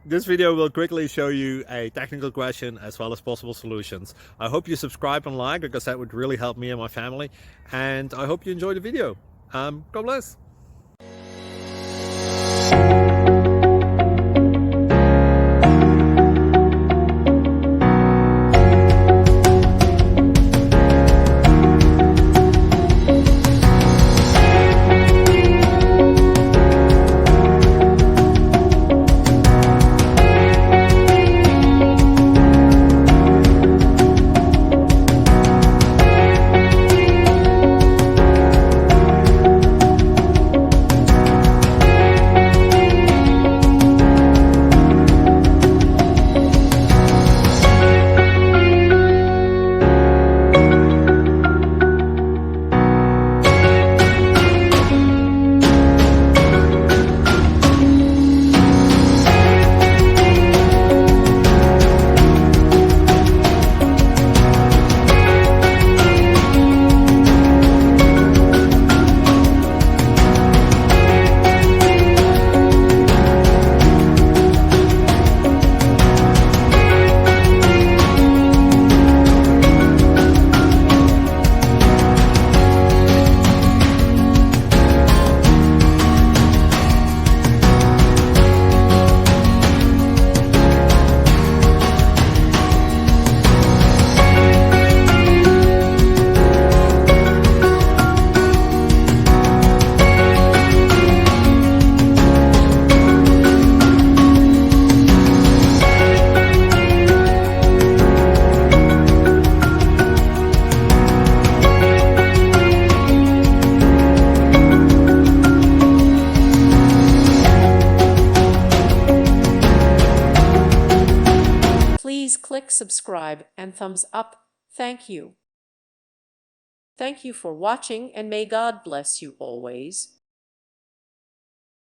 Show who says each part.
Speaker 1: This video will quickly show you a technical question as well as possible solutions. I hope you subscribe and like, because that would really help me and my family. And I hope you enjoy the video. God bless.
Speaker 2: Please click subscribe and thumbs up. Thank you. Thank you for watching, and may God bless you always.